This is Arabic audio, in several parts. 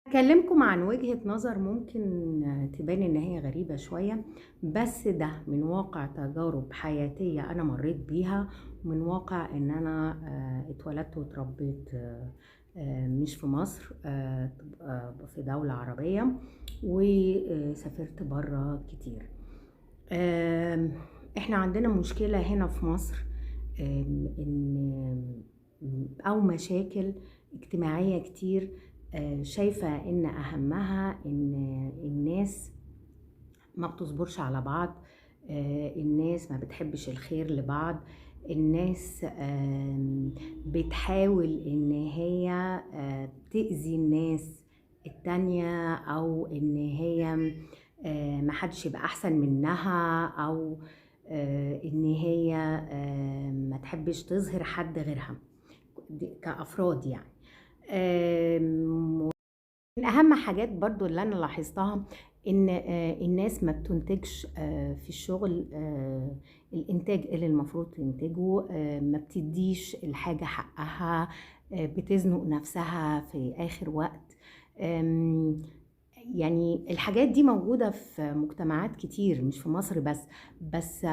هاكلمكم عن وجهة نظر ممكن تبان إن هي غريبة شوية، بس ده من واقع تجارب حياتية أنا مريت بيها، ومن واقع إن أنا اتولدت واتربيت مش في مصر، في دولة عربية، وسافرت برا كتير. إحنا عندنا مشكلة هنا في مصر، إن أو مشاكل اجتماعية كتير. شايفة إن أهمها إن الناس ما بتصبرش على بعض، الناس ما بتحبش الخير لبعض، الناس بتحاول إن هي تأذي الناس التانية، أو إن هي محدش يبقى أحسن منها، أو إن هي ما تحبش تظهر حد غيرها كأفراد يعني. من أهم حاجات برضو اللي أنا لاحظتها إن الناس ما بتنتجش في الشغل الإنتاج اللي المفروض تنتجه، ما بتديش الحاجة حقها، بتزنق نفسها في آخر وقت. يعني الحاجات دي موجودة في مجتمعات كتير، مش في مصر بس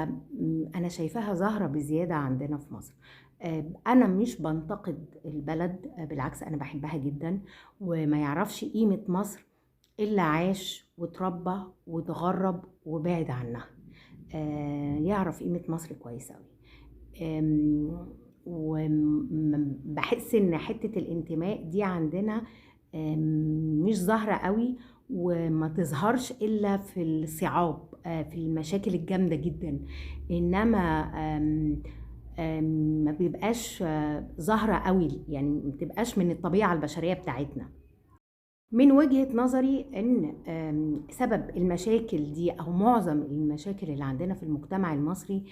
أنا شايفاها ظاهرة بزيادة عندنا في مصر. أنا مش بنتقد البلد، بالعكس أنا بحبها جدا، وما يعرفش قيمة مصر إلا عاش وتربى وتغرب وبعد عنها. يعرف قيمة مصر كويس أوي. وبحس إن حتة الانتماء دي عندنا مش ظاهرة قوي، وما تظهرش إلا في الصعاب، في المشاكل الجامدة جدا، إنما ما بيبقاش ظاهرة قوي، يعني ما بتبقاش من الطبيعة البشرية بتاعتنا. من وجهة نظري إن سبب المشاكل دي أو معظم المشاكل اللي عندنا في المجتمع المصري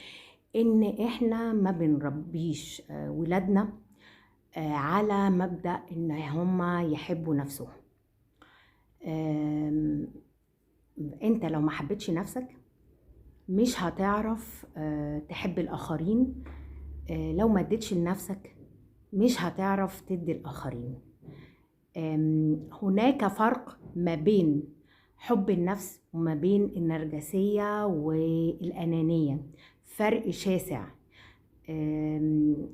إن إحنا ما بنربيش ولادنا على مبدأ إن هما يحبوا نفسهم. أنت لو ما حبيتش نفسك مش هتعرف تحب الآخرين، لو ما اديتش لنفسك مش هتعرف تدي الآخرين. هناك فرق ما بين حب النفس وما بين النرجسية والأنانية، فرق شاسع.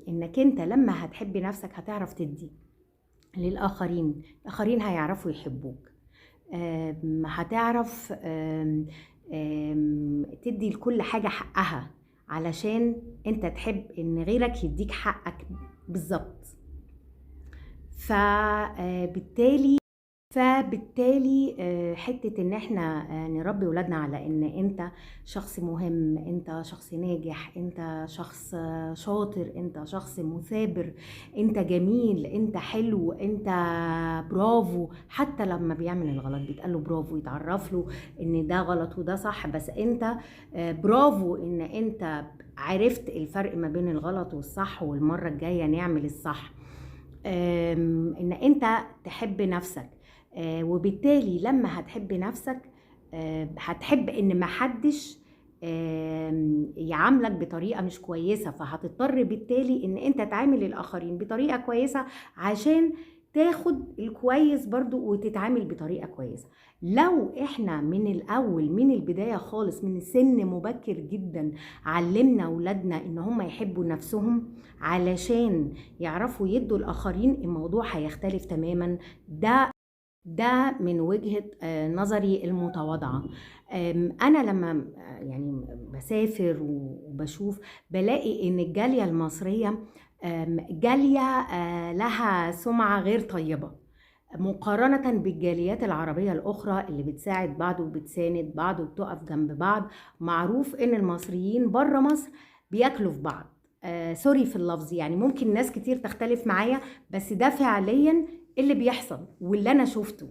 إنك أنت لما هتحب نفسك هتعرف تدي للآخرين، الآخرين هيعرفوا يحبوك، هتعرف تدي لكل حاجة حقها، علشان أنت تحب إن غيرك يديك حقك بالظبط. فبالتالي حتة ان احنا نربي ولادنا على ان انت شخص مهم، انت شخص ناجح، انت شخص شاطر، انت شخص مثابر، انت جميل، انت حلو، انت برافو. حتى لما بيعمل الغلط بيتقال له برافو، يتعرف له ان ده غلط وده صح، بس انت برافو ان انت عرفت الفرق ما بين الغلط والصح، والمرة الجاية نعمل الصح. ان انت تحب نفسك، وبالتالي لما هتحب نفسك هتحب ان محدش يعاملك بطريقة مش كويسة، فهتضطر بالتالي ان انت تعامل الاخرين بطريقة كويسة عشان تاخد الكويس برضو وتتعامل بطريقة كويسة. لو احنا من الاول، من البداية خالص، من سن مبكر جدا، علمنا ولادنا ان هم يحبوا نفسهم علشان يعرفوا يدوا الآخرين، الموضوع هيختلف تماما. ده من وجهة نظري المتواضعة. أنا لما يعني بسافر وبشوف، بلاقي إن الجالية المصرية جالية لها سمعة غير طيبة مقارنة بالجاليات العربية الأخرى اللي بتساعد بعض وبتساند بعض وبتقف جنب بعض. معروف إن المصريين بره مصر بياكلوا في بعض، سوري في اللفظ، يعني ممكن ناس كتير تختلف معايا، بس ده فعليا اللي بيحصل واللي أنا شفته.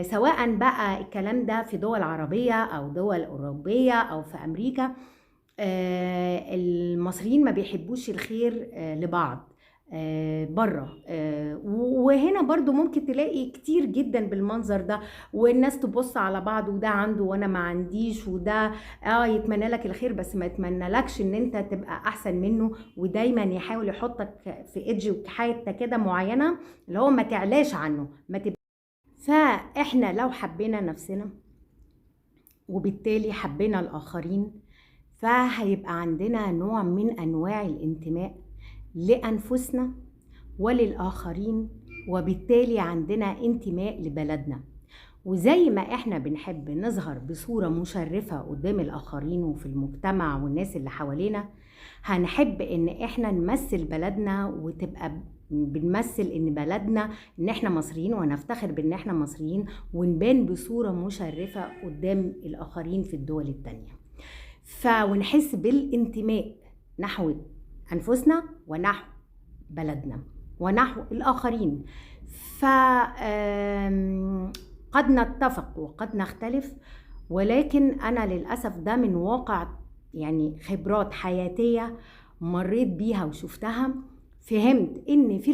سواء بقى الكلام ده في دول عربية أو دول أوروبية أو في أمريكا، المصريين ما بيحبوش الخير لبعض بره. وهنا برضو ممكن تلاقي كتير جدا بالمنظر ده، والناس تبص على بعض، وده عنده وانا ما عنديش، وده يتمنى لك الخير بس ما يتمنى لكش ان انت تبقى احسن منه، ودايما يحاول يحطك في ايدج وحته كده معينه، اللي هو ما تعلاش عنه، ما تبقى. فاحنا لو حبينا نفسنا وبالتالي حبينا الآخرين، فهيبقى عندنا نوع من أنواع الانتماء لأنفسنا وللآخرين، وبالتالي عندنا انتماء لبلدنا. وزي ما احنا بنحب نظهر بصورة مشرفة قدام الآخرين وفي المجتمع والناس اللي حوالينا، هنحب ان احنا نمثل بلدنا وتبقى بنمثل ان بلدنا ان احنا مصريين، ونفتخر بان احنا مصريين، ونبان بصورة مشرفة قدام الآخرين في الدول التانية. ونحس بالانتماء نحو أنفسنا ونحو بلدنا ونحو الآخرين. قد نتفق وقد نختلف، ولكن أنا للأسف ده من واقع يعني خبرات حياتية مريت بيها وشفتها، فهمت إن في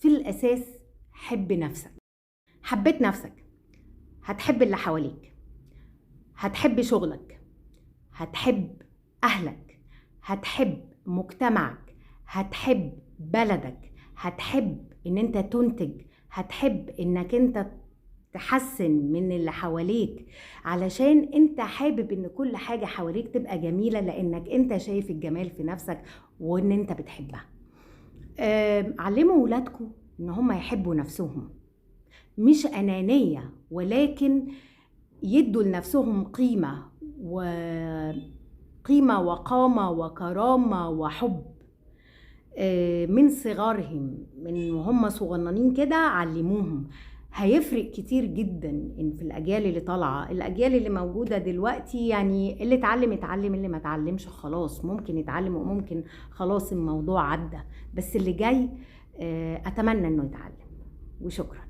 الأساس حب نفسك. حبيت نفسك هتحب اللي حواليك، هتحب شغلك، هتحب أهلك، هتحب مجتمعك، هتحب بلدك، هتحب إن أنت تنتج، هتحب إنك أنت تحسن من اللي حواليك، علشان أنت حابب إن كل حاجة حواليك تبقى جميلة، لأنك أنت شايف الجمال في نفسك وإن أنت بتحبها. علموا ولادكم إن هم يحبوا نفسهم، مش أنانية، ولكن يدوا لنفسهم قيمة وقامة وكرامة وحب من صغارهم، من وهم صغننين كده علموهم. هيفرق كتير جدا إن في الأجيال اللي طالعة، الأجيال اللي موجودة دلوقتي يعني اللي اتعلم، اللي ما اتعلمش خلاص ممكن يتعلم وممكن خلاص الموضوع عدى، بس اللي جاي أتمنى إنه يتعلم. وشكرا.